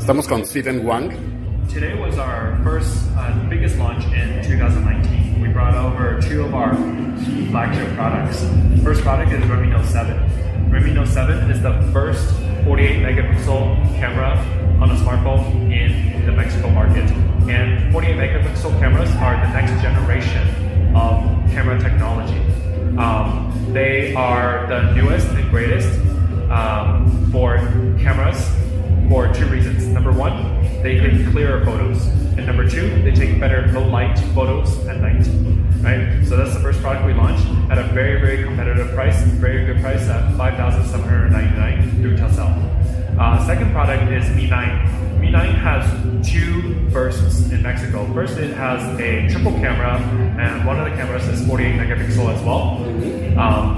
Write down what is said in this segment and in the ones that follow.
Estamos con Steven Wang. Today was our first biggest launch in 2019. We brought over two of our key flagship products. First product is RedMi Note 7. RedMi Note 7 is the first 48 megapixel camera on a smartphone in the Mexico market. And 48 megapixel cameras are the next generation of camera technology. They are the newest and greatest for cameras for two reasons. Number one, they take clearer photos. And number two, they take better low light photos at night. Right? So that's the first product we launched at a very, very competitive price, very good price at $5,799 through Telcel. Second product is Mi 9. Mi 9 has two firsts in Mexico. First, it has a triple camera, and one of the cameras is 48 megapixel as well.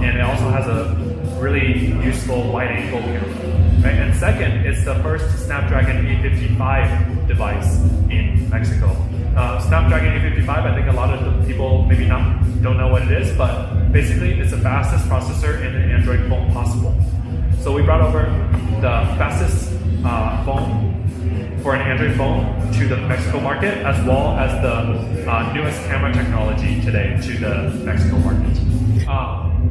And it also has a really useful wide-angle camera. Right? And second, it's the first Snapdragon 855 device in Mexico. Snapdragon 855, I think a lot of the people maybe don't know what it is, but basically it's the fastest processor in an Android phone possible. So we brought over the fastest phone for an Android phone to the Mexico market, as well as the newest camera technology today to the Mexico market.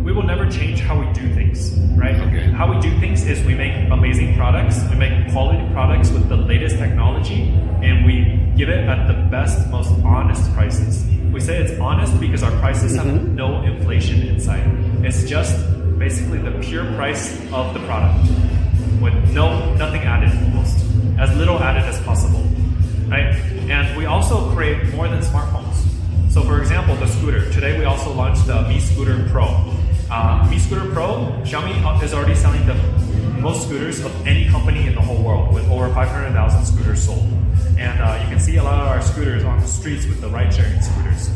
We will never change how we do things, right? Okay. How we do things is we make amazing products, we make quality products with the latest technology, and we give it at the best, most honest prices. We say it's honest because our prices have no inflation inside. It's just basically the pure price of the product with nothing added, almost. As little added as possible, right? And we also create more than smartphones. So for example, the scooter. Today we also launched the Mi Scooter Pro. Mi Scooter Pro, Xiaomi is already selling the most scooters of any company in the whole world with over 500,000 scooters sold. And you can see a lot of our scooters on the streets with the ride-sharing scooters.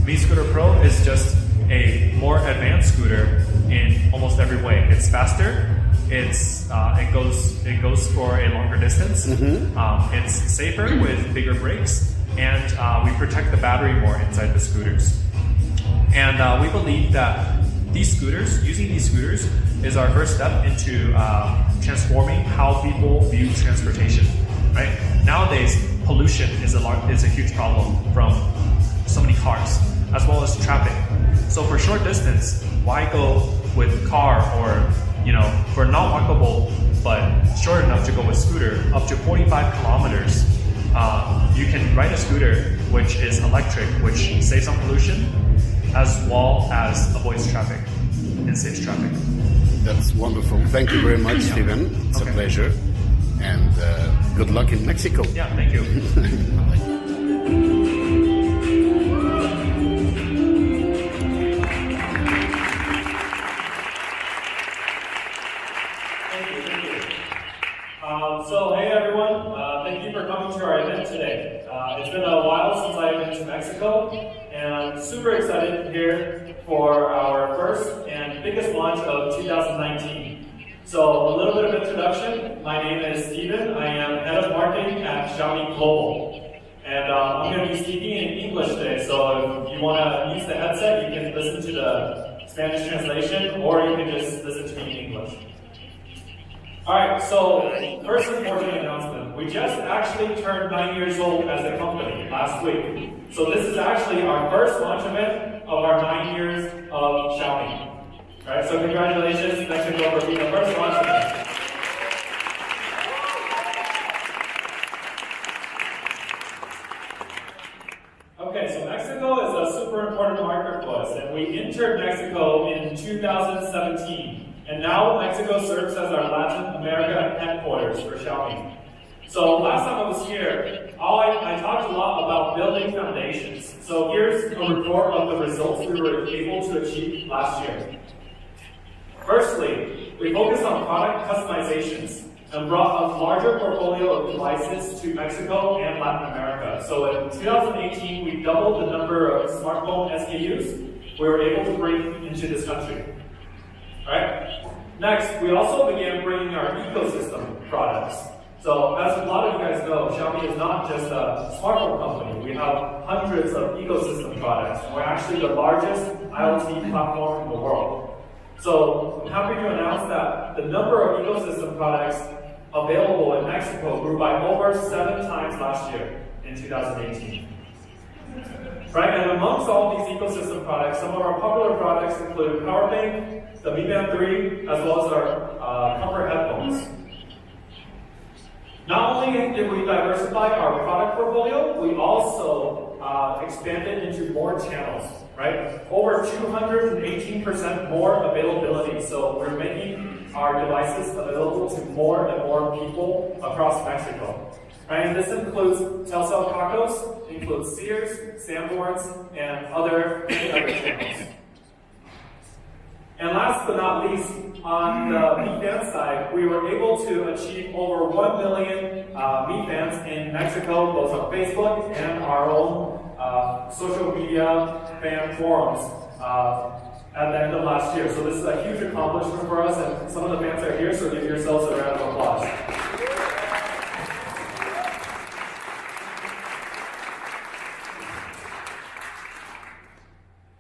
Mi Scooter Pro is just a more advanced scooter in almost every way. It's faster. It goes for a longer distance. It's safer with bigger brakes, and we protect the battery more inside the scooters. And we believe that using these scooters is our first step into transforming how people view transportation. Right? Nowadays, pollution is a huge problem from so many cars, as well as traffic. So for short distance, why go with car, or for not walkable but short enough to go with scooter up to 45 kilometers? You can ride a scooter which is electric, which saves on pollution as well as avoids traffic and saves traffic. That's wonderful. Thank you very much, Steven. It's a pleasure. And good luck in Mexico. Yeah, thank you. So hey everyone, thank you for coming to our event today. It's been a while since I've been to Mexico, and I'm super excited here for our first and biggest launch of 2019. So a little bit of introduction. My name is Steven. I am head of marketing at Xiaomi Global. And I'm going to be speaking in English today, so if you want to use the headset, you can listen to the Spanish translation, or you can just listen to me in English. Alright, so first important announcement. We just actually turned 9 years old as a company last week. So this is actually our first launch event of our 9 years of Xiaomi. Alright, so congratulations, Mexico, for being the first launch event. Okay, so Mexico is a super important market for us, and we entered Mexico in 2017. And now Mexico serves as our Latin America headquarters for Xiaomi. So last time I was here, I talked a lot about building foundations. So here's a report of the results we were able to achieve last year. Firstly, we focused on product customizations and brought a larger portfolio of devices to Mexico and Latin America. So in 2018, we doubled the number of smartphone SKUs we were able to bring into this country. Right? Next, we also began bringing our ecosystem products. So as a lot of you guys know, Xiaomi is not just a smartphone company. We have hundreds of ecosystem products. We're actually the largest IoT platform in the world. So I'm happy to announce that the number of ecosystem products available in Mexico grew by over 7 times last year in 2018. Right, and amongst all these ecosystem products, some of our popular products include Power Bank, the Mi Band 3, as well as our comfort headphones. Not only did we diversify our product portfolio, we also expanded into more channels, right? Over 218% more availability. So we're making our devices available to more and more people across Mexico. Right? And this includes Telcel Cacos, includes Sears, Sanborns, and many other channels. And last but not least, on the Mi Fan side, we were able to achieve over 1 million Mi Fans in Mexico, both on Facebook and our own social media fan forums at the end of last year. So this is a huge accomplishment for us, and some of the fans are here, so give yourselves a round of applause.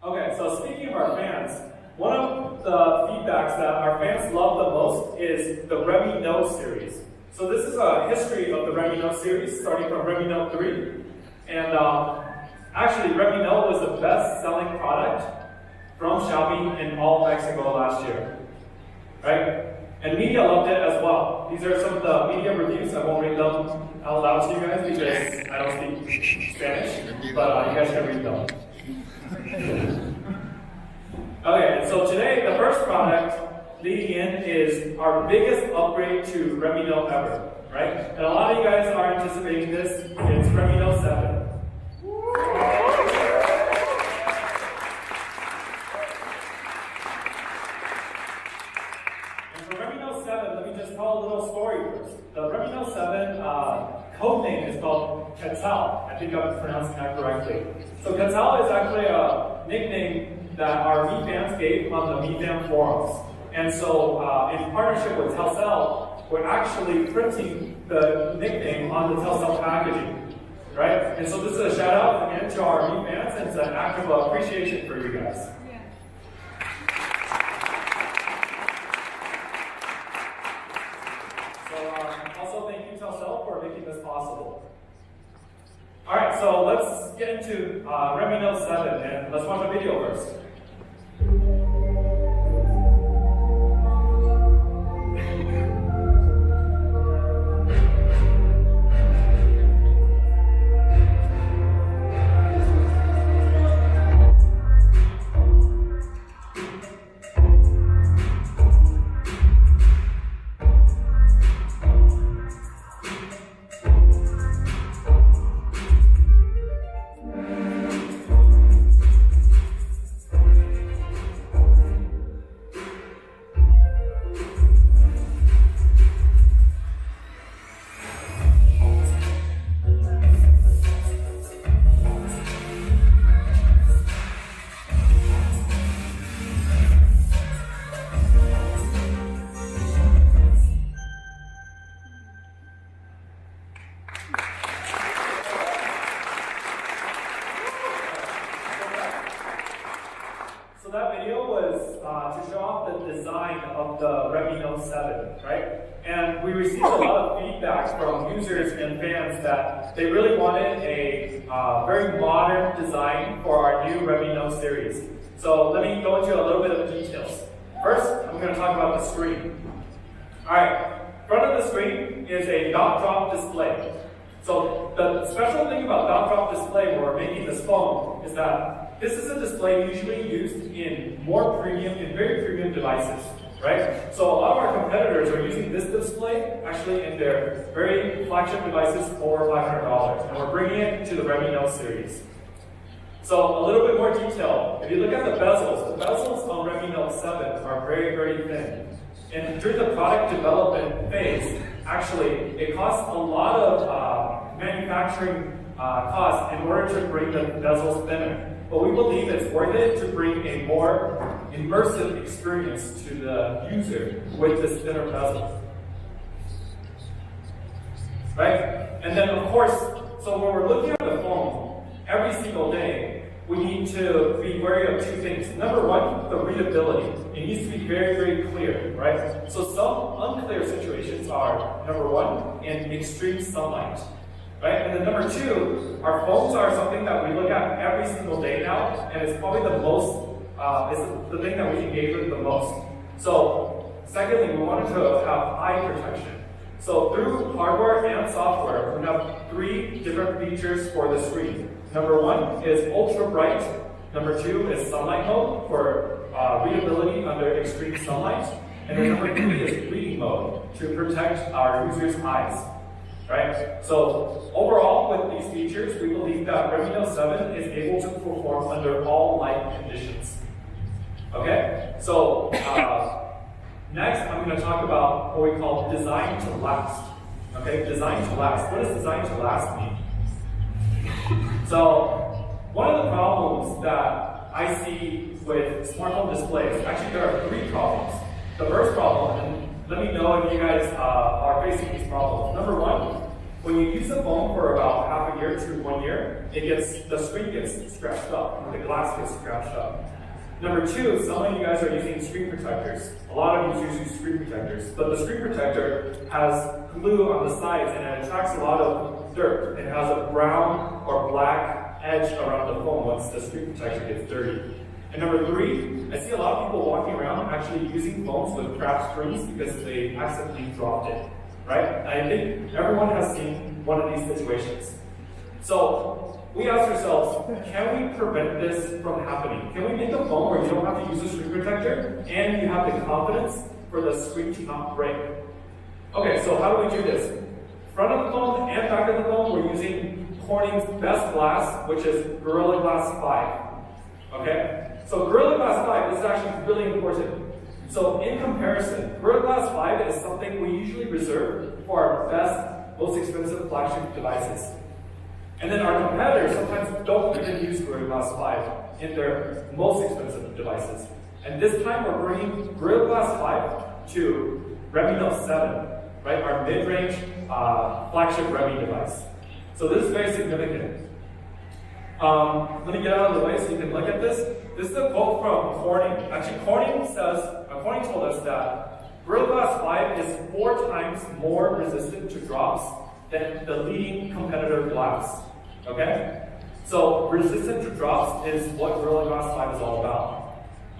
Okay, so speaking of our fans, one of the feedbacks that our fans love the most is the RedMi Note series. So this is a history of the RedMi Note series, starting from RedMi Note 3. And actually, RedMi Note was the best-selling product from Xiaomi in all of Mexico last year. Right? And media loved it as well. These are some of the media reviews. I won't read them out loud to you guys because I don't speak Spanish, but you guys can read them. Okay, so today the first product leading in is our biggest upgrade to RedMi Note ever, right? And a lot of you guys are anticipating this. It's RedMi Note 7. And for RedMi Note 7, let me just tell a little story first. The RedMi Note 7 code name is called Quetzal. I think I'm pronouncing that correctly. So Quetzal is actually a nickname that our Mi Fans gave on the Mi Fan forums. And so, in partnership with Telcel, we're actually printing the nickname on the Telcel packaging, right? And so this is a shout out again to our Mi Fans, and it's an act of appreciation for you guys. So, also thank you Telcel for making this possible. All right, so let's get into RedMi Note 7, and let's watch a video first. That video was to show off the design of the RedMi Note 7, right? And we received a lot of feedback from users and fans that they really wanted a very modern design for our new RedMi Note series. So let me go into a little bit of details. First, I'm going to talk about the screen. Alright, front of the screen is a dot drop display. So the special thing about dot drop display when we're making this phone is that this is a display usually used in very premium devices, right? So a lot of our competitors are using this display actually in their very flagship devices over $500, and we're bringing it to the RedMi Note series. So a little bit more detail. If you look at the bezels on RedMi Note 7 are very, very thin. And during the product development phase, actually, it costs a lot of manufacturing costs in order to bring the bezels thinner. But we believe it's worth it to bring a more immersive experience to the user with this thinner bezel. Right? And then of course, so when we're looking at the phone every single day, we need to be wary of two things. Number one, the readability. It needs to be very, very clear, right? So some unclear situations are, number one, in extreme sunlight, right? And then number two, our phones are something that we look at every single day now, and it's probably the most, it's the thing that we engage with the most. So secondly, we wanted to have eye protection. So through hardware and software, we have 3 different features for the screen. Number one is ultra bright. Number 2 is sunlight mode for readability under extreme sunlight. And then number 3 is reading mode to protect our users' eyes. Right? So overall, with these features, we believe that Redmi Note 7 is able to perform under all light conditions. Okay? So next, I'm going to talk about what we call design to last. Okay, design to last. What does design to last mean? So, one of the problems that I see with smartphone displays, actually there are 3 problems. The first problem, and let me know if you guys are facing these problems. Number one, when you use the phone for about half a year to 1 year, the screen gets scratched up, the glass gets scratched up. Number 2, some of you guys are using screen protectors. A lot of you use screen protectors, but the screen protector has glue on the sides and it attracts a lot of dirt. It has a brown or black edge around the phone once the screen protector gets dirty. And number 3, I see a lot of people walking around actually using phones with cracked screens because they accidentally dropped it, right? I think everyone has seen one of these situations. So we ask ourselves, can we prevent this from happening? Can we make a phone where you don't have to use a screen protector and you have the confidence for the screen to not break? Okay, so how do we do this? Front of the phone and back of the phone, we're using Corning's best glass, which is Gorilla Glass 5. Okay? So Gorilla Glass 5, this is actually really important. So in comparison, Gorilla Glass 5 is something we usually reserve for our best, most expensive flagship devices. And then our competitors sometimes don't even use Gorilla Glass 5 in their most expensive devices. And this time we're bringing Gorilla Glass 5 to Redmi Note 7, right? Our mid-range flagship Redmi device. So this is very significant. Let me get out of the way so you can look at this. This is a quote from Corning. Actually, Corning told us that Gorilla Glass 5 is 4 times more resistant to drops than the leading competitor glass. Okay? So resistant to drops is what Gorilla Glass 5 is all about.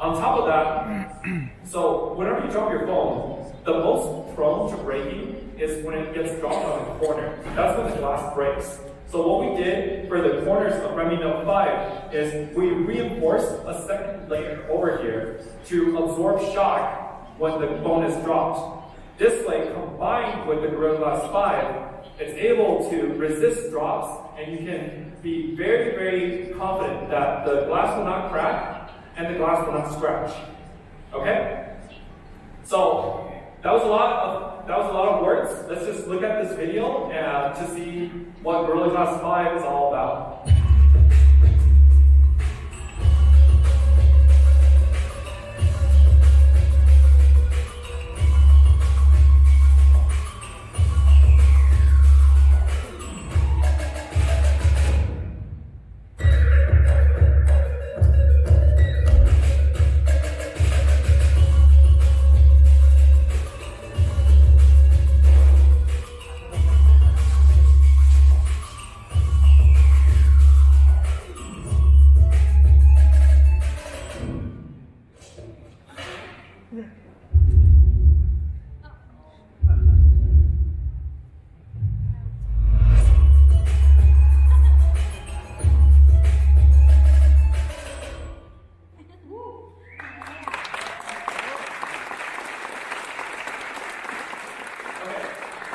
On top of that, so whenever you drop your phone, the most prone to breaking is when it gets dropped on the corner. That's when the glass breaks. So what we did for the corners of Redmi Note 5 is we reinforced a second layer over here to absorb shock when the phone is dropped. This way, combined with the Gorilla Glass 5, it's able to resist drops, and you can be very, very confident that the glass will not crack and the glass will not scratch. Okay? So that was a lot of words. Let's just look at this video to see what Gorilla Glass 5 is all about.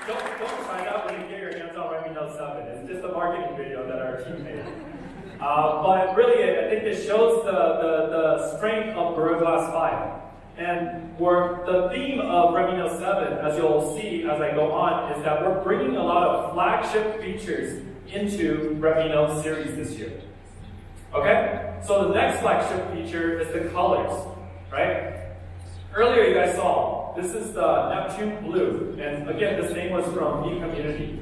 Don't try that when you get your hands on Redmi Note 7. It's just a marketing video that our team made. But really, I think it shows the strength of Gorilla Glass 5. And the theme of Redmi Note 7, as you'll see as I go on, is that we're bringing a lot of flagship features into Redmi Note series this year. Okay? So the next flagship feature is the colors, right? Earlier you guys saw, this is the Neptune Blue, and again, this name was from the community.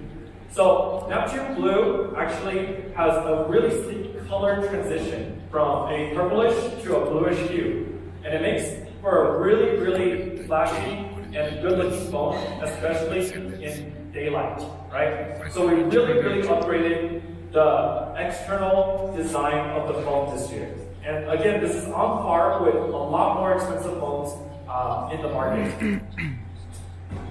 So Neptune Blue actually has a really sleek color transition from a purplish to a bluish hue. And it makes for a really, really flashy and good-looking phone, especially in daylight, right? So we really, really upgraded the external design of the phone this year. And again, this is on par with a lot more expensive phones in the market.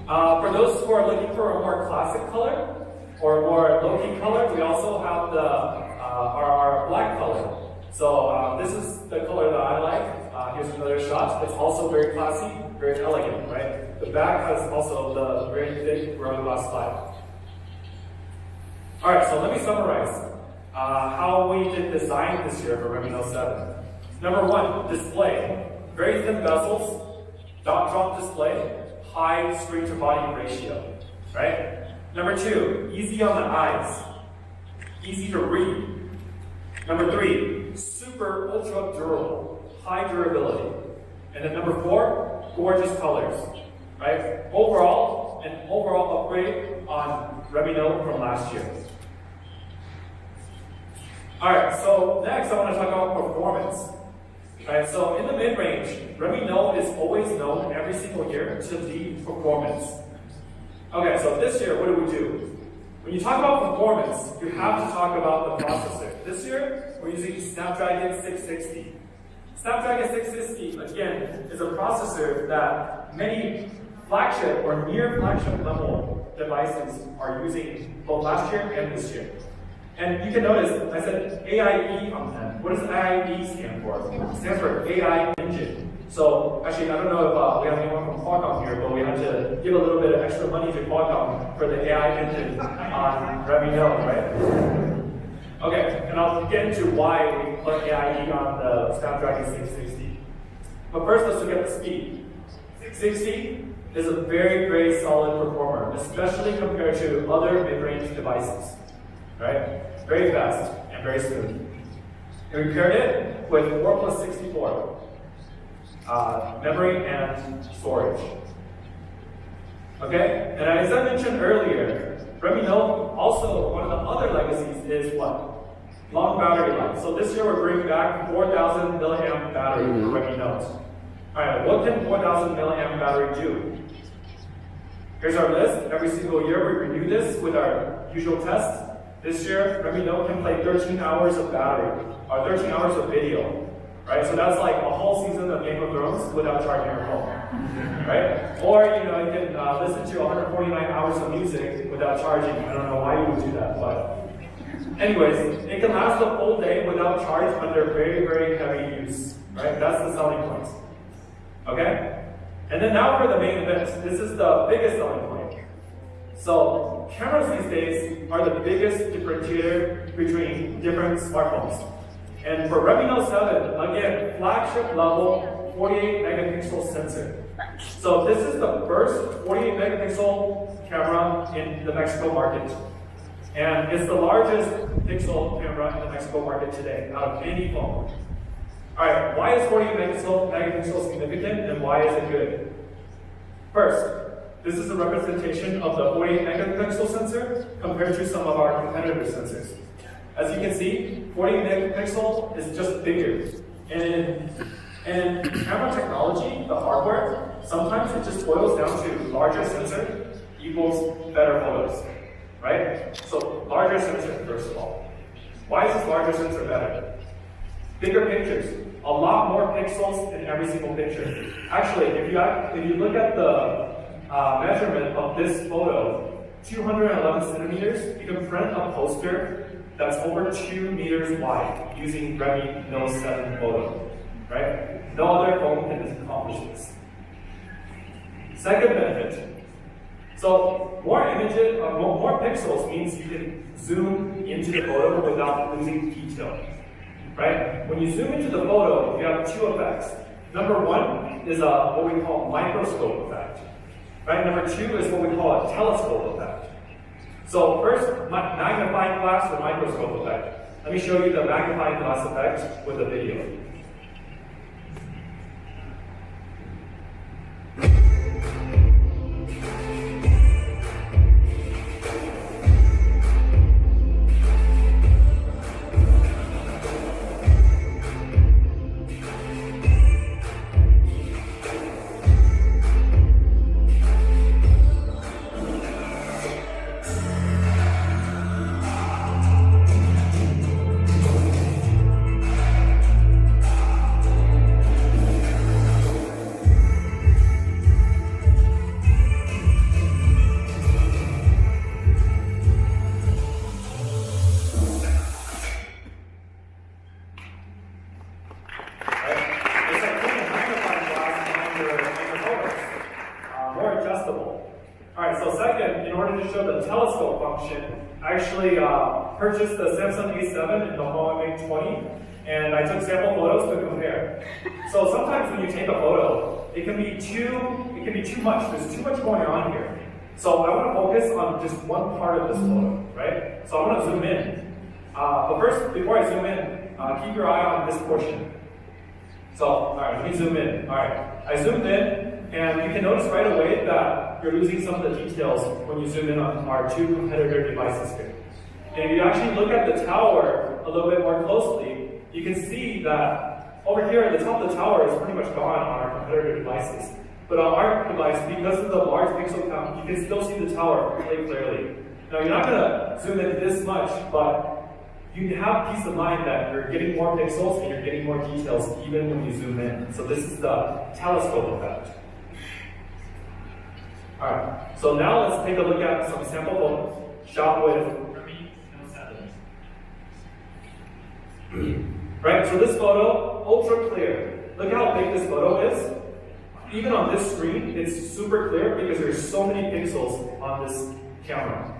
For those who are looking for a more classic color or more low-key color, we also have our black color. So this is the color that I like. Here's another shot. It's also very classy, very elegant, right? The back has also the very thick Gorilla Glass 5. All right, so let me summarize how we did design this year for Redmi Note 7. Number one, display. Very thin bezels, dot drop display, high screen to body ratio, right? Number two, easy on the eyes, easy to read. Number three, super ultra durable, high durability. And then number four, gorgeous colors, right? Overall, an overall upgrade on Redmi Note from last year. All right, so next I want to talk about performance. Right, so in the mid-range, Redmi Note is always known every single year to lead performance. Okay, so this year, what do we do? When you talk about performance, you have to talk about the processor. This year, we're using Snapdragon 660. Snapdragon 660, again, is a processor that many flagship or near flagship level devices are using both last year and this year. And you can notice, I said AIE on them. What does AIE stand for? It stands for AI Engine. So actually, I don't know if we have anyone from Qualcomm here, but we had to give a little bit of extra money to Qualcomm for the AI Engine on Redmi Note, right? Okay, and I'll get into why we put AIE on the Snapdragon 660. But first, let's look at the speed. 660 is a very, very solid performer, especially compared to other mid-range devices. Right? Very fast and very smooth. And we paired it with 4 plus 64 memory and storage. Okay? And as I mentioned earlier, Redmi Note also, one of the other legacies is what? Long battery life. So this year we're bringing back 4,000 milliamp battery for Redmi Note. Alright, what can 4,000 milliamp battery do? Here's our list. Every single year we renew this with our usual tests. This year, Redmi Note can play 13 hours of battery, or 13 hours of video, right? So that's like a whole season of Game of Thrones without charging your phone, right? Or, you know, you can listen to 149 hours of music without charging. I don't know why you would do that, but anyways, it can last a full day without charge under very, very heavy use, right? That's the selling point, okay? And then now for the main event. This is the biggest selling point. So cameras these days are the biggest differentiator between different smartphones. And for Redmi Note 7, again, flagship level 48 megapixel sensor. So this is the first 48 megapixel camera in the Mexico market. And it's the largest pixel camera in the Mexico market today, out of any phone. Alright, why is 48 megapixel significant and why is it good? First, this is a representation of the 48 megapixel sensor compared to some of our competitor sensors. As you can see, 48 megapixel is just bigger. And in camera technology, the hardware, sometimes it just boils down to larger sensor equals better photos, right? So larger sensor, first of all. Why is this larger sensor better? Bigger pictures, a lot more pixels in every single picture. Actually, if you look at the measurement of this photo, 211 centimeters, you can print a poster that's over 2 meters wide using Redmi Note 7 photo, right? No other phone can accomplish this. Second benefit. So more images, more pixels means you can zoom into the photo without losing detail, right? When you zoom into the photo, you have two effects. Number one is what we call microscope effect. Right? Number two is what we call a telescope effect. So first, magnifying glass or microscope effect. Let me show you the magnifying glass effect with a video. in the photos. More adjustable. Alright, so second, in order to show the telescope function, I actually purchased the Samsung A7 and the Huawei Mate 20, and I took sample photos to compare. So sometimes when you take a photo, it can be too much. There's too much going on here. So I want to focus on just one part of this photo, right? So I want to zoom in. But first, before I zoom in, keep your eye on this portion. So, alright, let me zoom in. Alright, I zoomed in, and you can notice right away that you're losing some of the details when you zoom in on our two competitor devices here. And if you actually look at the tower a little bit more closely, you can see that over here at the top of the tower is pretty much gone on our competitor devices. But on our device, because of the large pixel count, you can still see the tower really clearly. Now, you're not going to zoom in this much, but you can have peace of mind that you're getting more pixels and you're getting more details even when you zoom in. So this is the telescope effect. Alright, so now let's take a look at some sample photos shot with RedMi Note 7. Right, so this photo, ultra clear. Look how big this photo is. Even on this screen, it's super clear because there's so many pixels on this camera.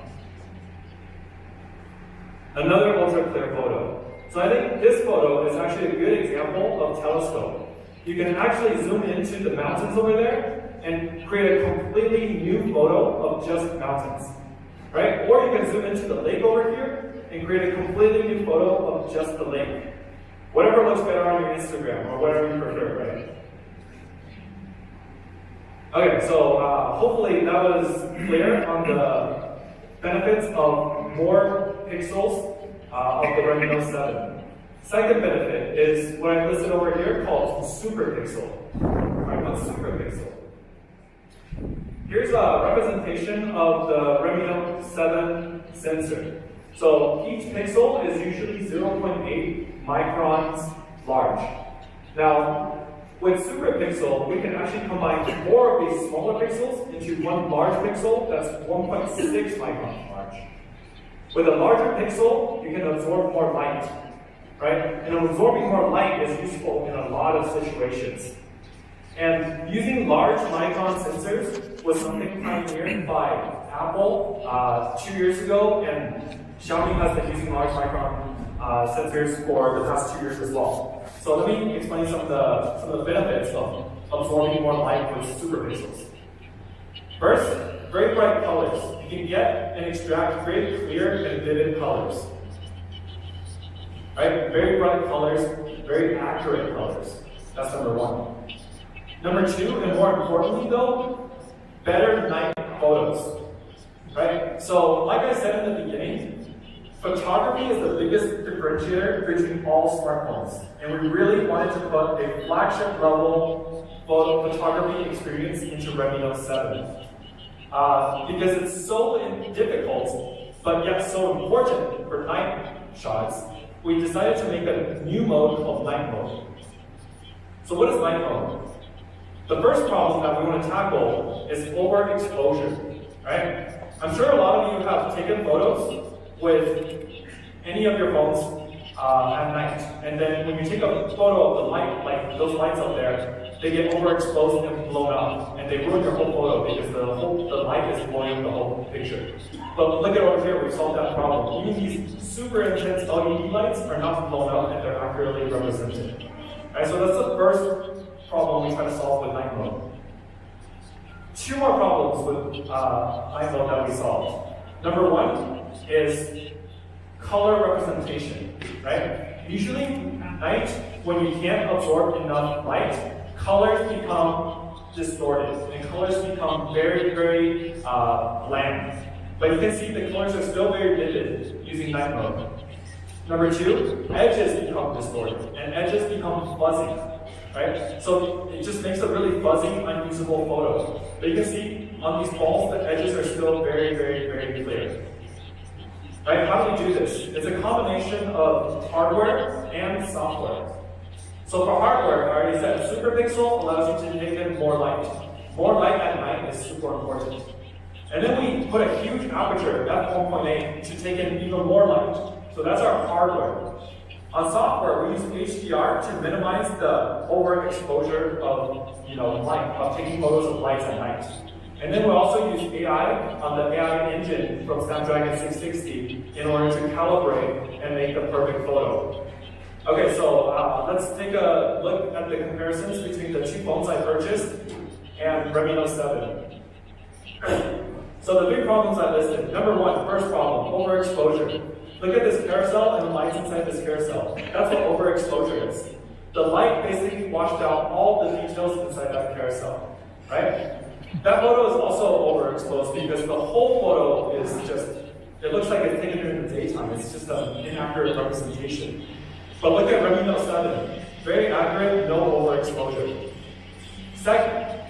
Another ultra clear photo. So I think this photo is actually a good example of telescope. You can actually zoom into the mountains over there and create a completely new photo of just mountains, right? Or you can zoom into the lake over here and create a completely new photo of just the lake. Whatever looks better on your Instagram or whatever you prefer, right? Okay, so hopefully that was clear on the benefits of more pixels of the RedMi Note 7. Second benefit is what I listed over here called super pixel. Alright, what's super pixel? Here's a representation of the RedMi Note 7 sensor. So each pixel is usually 0.8 microns large. Now, with super pixel, we can actually combine more of these smaller pixels into one large pixel that's 1.6 microns large. With a larger pixel, you can absorb more light, right? And absorbing more light is useful in a lot of situations. And using large micron sensors was something pioneered by Apple 2 years ago, and Xiaomi has been using large micron sensors for the past 2 years as well. So let me explain some of the benefits of absorbing more light with super pixels. First, very bright colors. You can get and extract very clear and vivid colors. Right? Very bright colors, very accurate colors. That's number one. Number two, and more importantly though, better night photos. Right? So, like I said in the beginning, photography is the biggest differentiator between all smartphones. And we really wanted to put a flagship level photography experience into RedMi Note 7. Because it's so difficult, but yet so important for night shots, we decided to make a new mode called night mode. So what is night mode? The first problem that we want to tackle is overexposure, right? I'm sure a lot of you have taken photos with any of your phones at night, and then when you take a photo of the light, like those lights up there, they get overexposed and blown up, and they ruin your whole photo because the light is blowing up the whole picture. But look at over here, we've solved that problem. Even these super intense LED lights are not blown up and they're accurately represented. Right, so that's the first problem we try to solve with night mode. Two more problems with night mode that we solved. Number one is color representation, right? Usually at night, when you can't absorb enough light, colors become distorted and colors become very, very bland. But you can see the colors are still very vivid using night mode. Number two, edges become distorted and edges become fuzzy, right? So it just makes a really fuzzy, unusable photo. But you can see on these balls, the edges are still very, very, very clear. Right? How do we do this? It's a combination of hardware and software. So for hardware, I already said, super pixel allows you to take in more light. More light at night is super important. And then we put a huge aperture, f1.8, to take in even more light. So that's our hardware. On software, we use HDR to minimize the overexposure of light, of taking photos of lights at night. And then we also use AI on the AI engine from Snapdragon 660 in order to calibrate and make the perfect photo. Okay, so let's take a look at the comparisons between the two phones I purchased and Redmi Note 7. So the big problems I listed. Number one, first problem, overexposure. Look at this carousel and the lights inside this carousel. That's what overexposure is. The light basically washed out all the details inside that carousel, right? That photo is also overexposed because the whole photo is just, it looks like it's taken during the daytime. It's just an inaccurate representation. But look at Redmi Note 7. Very accurate, no overexposure. Second,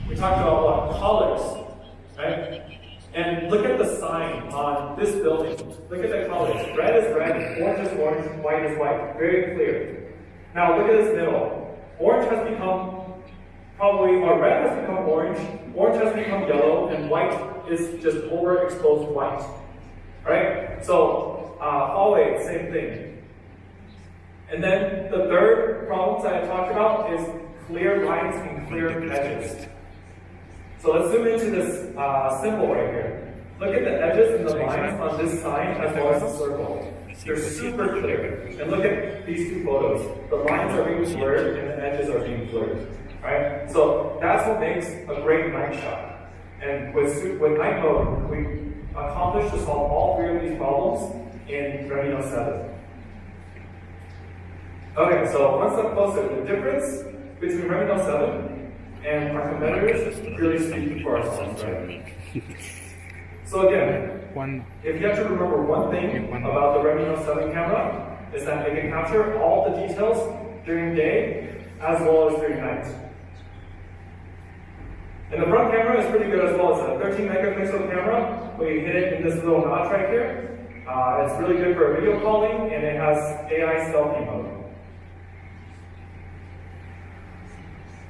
we talked about what? Colors, right? And look at the sign on this building. Look at the colors. Red is red, orange is orange, white is white. Very clear. Now look at this middle. Orange has become red has become orange has become yellow, and white is just overexposed white. Right? So Huawei, same thing. And then the third problem that I talked about is clear lines and clear edges. So let's zoom into this symbol right here. Look at the edges and the lines on this sign as well as the circle. They're super clear. And look at these two photos. The lines are being blurred and the edges are being blurred. Right? So that's what makes a great night shot. And with night mode, we accomplished to solve all three of these problems in Redmi Note 7. Okay, so one step closer. The difference between Redmi Note 7 and our competitors really speak for ourselves, right? So again, if you have to remember one thing about the Redmi Note 7 camera, is that it can capture all the details during day as well as during night. And the front camera is pretty good as well. It's a 13 megapixel camera. We hit it in this little notch right here. It's really good for video calling, and it has AI selfie mode.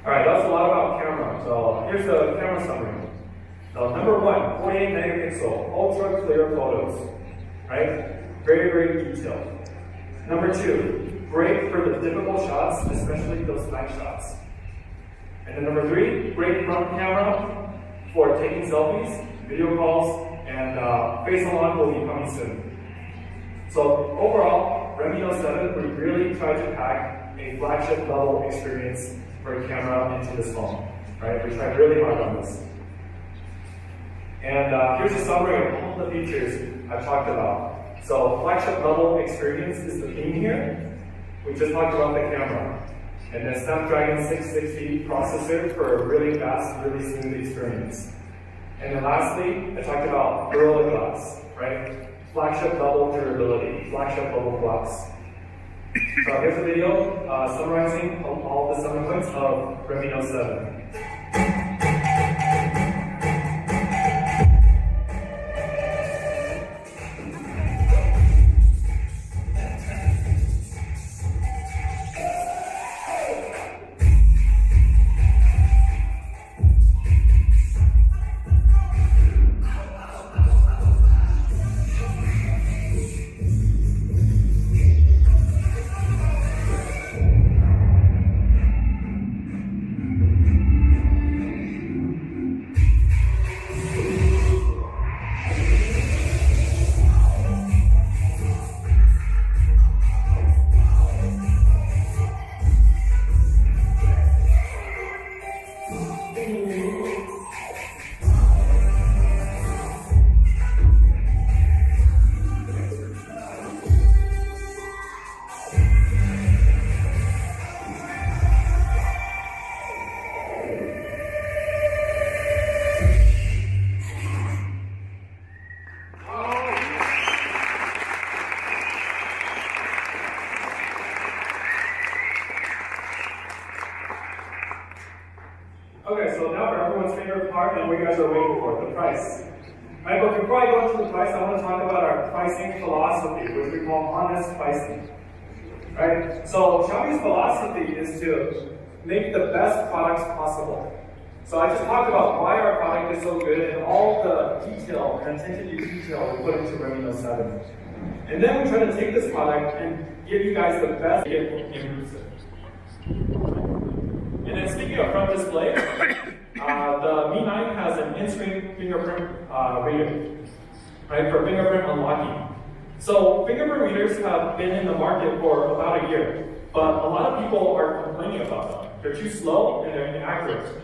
Alright, that's a lot about camera. So here's the camera summary. So number one, 48 megapixel, ultra clear photos. Right? Very, very detailed. Number two, great for the difficult shots, especially those night shots. And then number three, great front camera for taking selfies, video calls, and face unlock will be coming soon. So overall, Redmi Note 7, we really tried to pack a flagship level experience for a camera into this phone. Right? We tried really hard on this. And here's a summary of all the features I've talked about. So flagship level experience is the theme here. We just talked about the camera. And the Snapdragon 660 processor for a really fast, really smooth experience. And then lastly, I talked about Gorilla Glass, right? Flagship level durability, flagship level glass. So here's a video summarizing all the selling points of Redmi Note 7. Okay, so now for everyone's favorite part and what you guys are waiting for, the price. Right, but before I go into the price, I want to talk about our pricing philosophy, which we call honest pricing. Right? So Xiaomi's philosophy is to make the best products possible. So I just talked about why our product is so good and all the detail and attention to detail we put into RedMi Note 7. And then we try to take this product and give you guys the best immersive. And then speaking of front display, the Mi 9 has an in-screen fingerprint reader, right, for fingerprint unlocking. So fingerprint readers have been in the market for about a year, but a lot of people are complaining about them. They're too slow and they're inaccurate.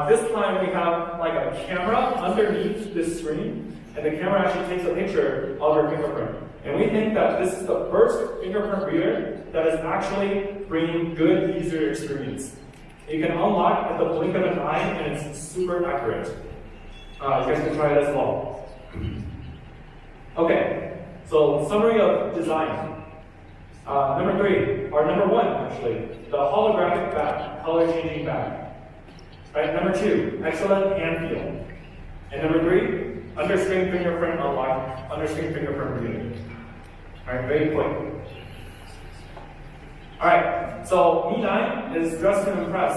This time we have like a camera underneath this screen, and the camera actually takes a picture of your fingerprint. And we think that this is the first fingerprint reader that is actually bringing good user experience. You can unlock at the blink of an eye, and it's super accurate. You guys can try it as well. Okay, so summary of design. Number 3, or number 1 actually, the holographic back, color changing back. Right, number 2, excellent hand feel. And number 3, under-screen fingerprint unlock, under-screen fingerprint reader. Alright, very quick. Alright, so Mi 9 is dressed to impress,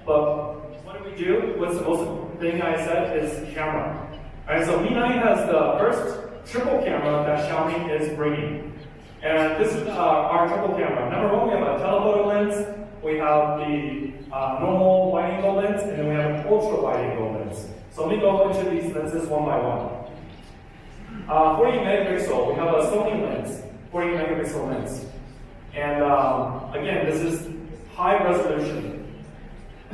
but what do we do? What's the most thing I said is camera. Alright, so Mi 9 has the first triple camera that Xiaomi is bringing. And this is our triple camera. Number 1, we have a telephoto lens, we have the normal wide-angle lens, and then we have an ultra-wide-angle lens. So let me go into these lenses one by one. 40 megapixel, we have a Sony lens, 40 megapixel lens. And again, this is high resolution.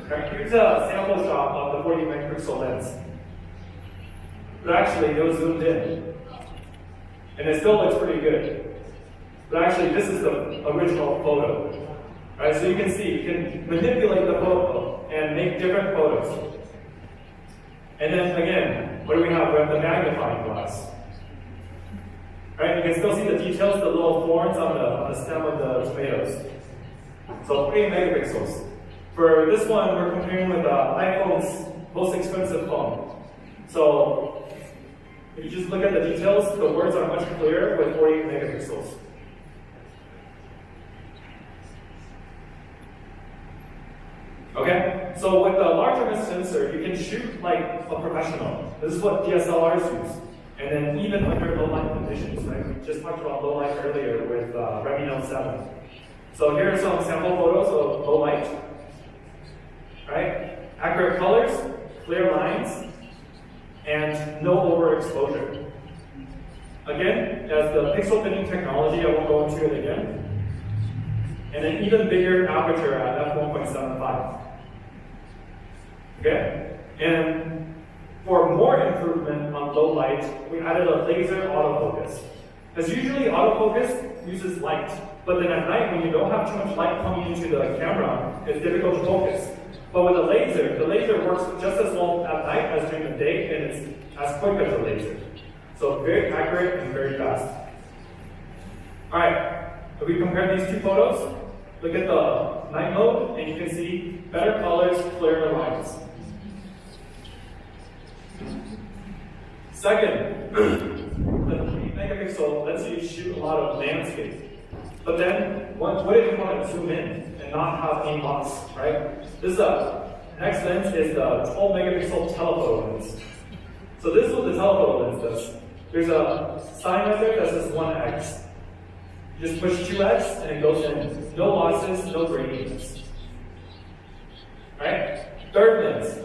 Okay, here's a sample shot of the 40 megapixel lens. But actually, it was zoomed in. And it still looks pretty good. But actually, this is the original photo. Right, so you can see, you can manipulate the photo and make different photos. And then again, what do we have? We have the magnifying glass. Right, you can still see the details, the little thorns on the stem of the tomatoes. So 40 megapixels. For this one, we're comparing with iPhone's most expensive phone. So if you just look at the details, the words are much clearer with 40 megapixels. Okay, so with the larger image sensor, you can shoot like a professional. This is what DSLRs use. And then even under low light conditions, right? We just talked about low light earlier with RedMi Note 7. So here are some sample photos of low light. Right? Accurate colors, clear lines, and no overexposure. Again, as the pixel binning technology, I won't go into it again. And an even bigger aperture at f1.75. Okay? And for more improvement on low light, we added a laser autofocus. Because usually autofocus uses light, but then at night when you don't have too much light coming into the camera, it's difficult to focus. But with the laser works just as well at night as during the day, and it's as quick as a laser. So very accurate and very fast. Alright, if we compare these two photos, look at the night mode, and you can see better colors, clearer lines. Second, the 3 megapixel lets you shoot a lot of landscape. But then, what if you want to zoom in and not have any loss, right? This next lens is the 12 megapixel telephoto lens. So this is what the telephoto lens does. There's a sign right there that says 1x. You just push 2x and it goes in. No losses, no gradients. Right? Third lens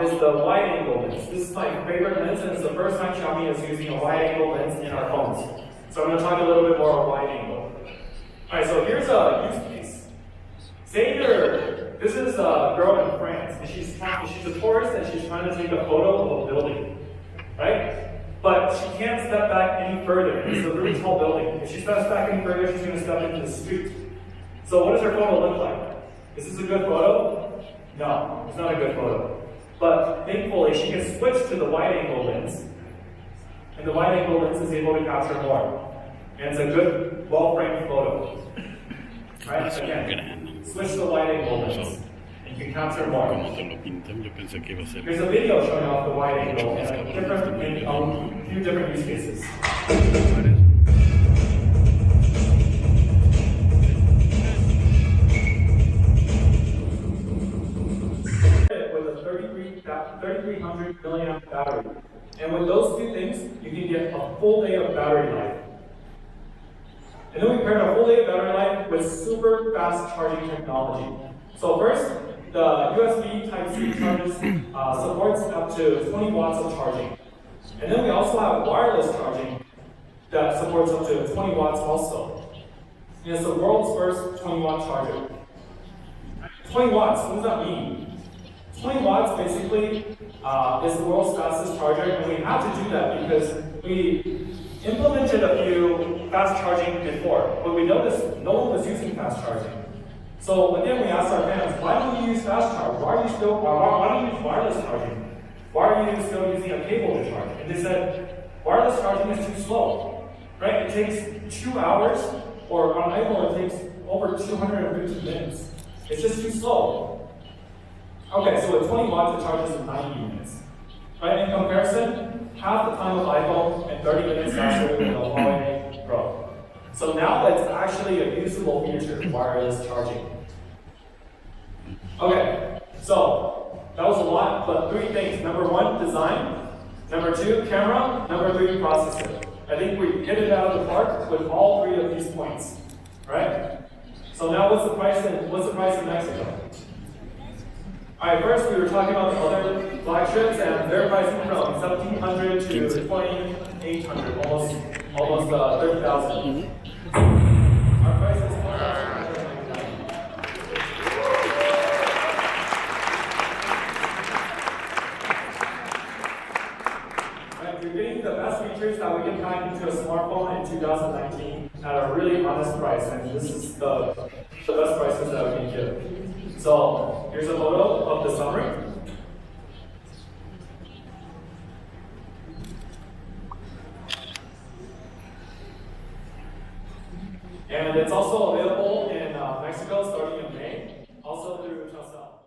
is the wide angle lens. This is my favorite lens, and it's the first time Xiaomi is using a wide angle lens in our phones. So I'm going to talk a little bit more about wide angle. Alright, so here's a use case. Say this is a girl in France, and she's a tourist and she's trying to take a photo of a building. Right? But she can't step back any further. It's a really tall building. If she steps back any further, she's going to step into the street. So what does her photo look like? Is this a good photo? No, it's not a good photo. But thankfully, she can switch to the wide-angle lens. And the wide-angle lens is able to capture more. And it's a good, well-framed photo. Right? Again, switch to the wide-angle lens. And you can capture more. There's a video showing off the wide-angle and a few different use cases. With a 3300 milliamp battery. And with those two things, you can get a full day of battery life. And then we paired a full day of battery life with super fast charging technology. So first, the USB Type-C charges supports up to 20 watts of charging. And then we also have wireless charging that supports up to 20 watts also. And it's the world's first 20 watt charger. 20 watts, what does that mean? 20 watts basically is the world's fastest charger, and we had to do that because we implemented a few fast charging before, but we noticed no one was using fast charging. So again, we asked our fans, why don't you use fast charge? Why don't you use wireless charging? Why are you still using a cable to charge? And they said, wireless charging is too slow, right? It takes 2 hours, or on iPhone it takes over 250 minutes. It's just too slow. Okay, so at 20 watts it charges in 90 minutes. Right, in comparison, half the time of iPhone and 30 minutes faster than the Huawei Pro. So now that's actually a usable feature, wireless charging. Okay, so that was a lot, but 3 things. Number 1, design. Number 2, camera. Number 3, processor. I think we hit it out of the park with all 3 of these points, right? So now what's the price in Mexico? All right, first we were talking about the other flagships, and they're pricing from 1,700 to 2,800, almost 30,000. Our price is 4,999. Right, you're getting the best features that we can pack into a smartphone in 2019 at a really honest price, and this is the best prices that we can give. So here's a photo of the summary. And it's also available in Mexico starting in May, also through Telcel.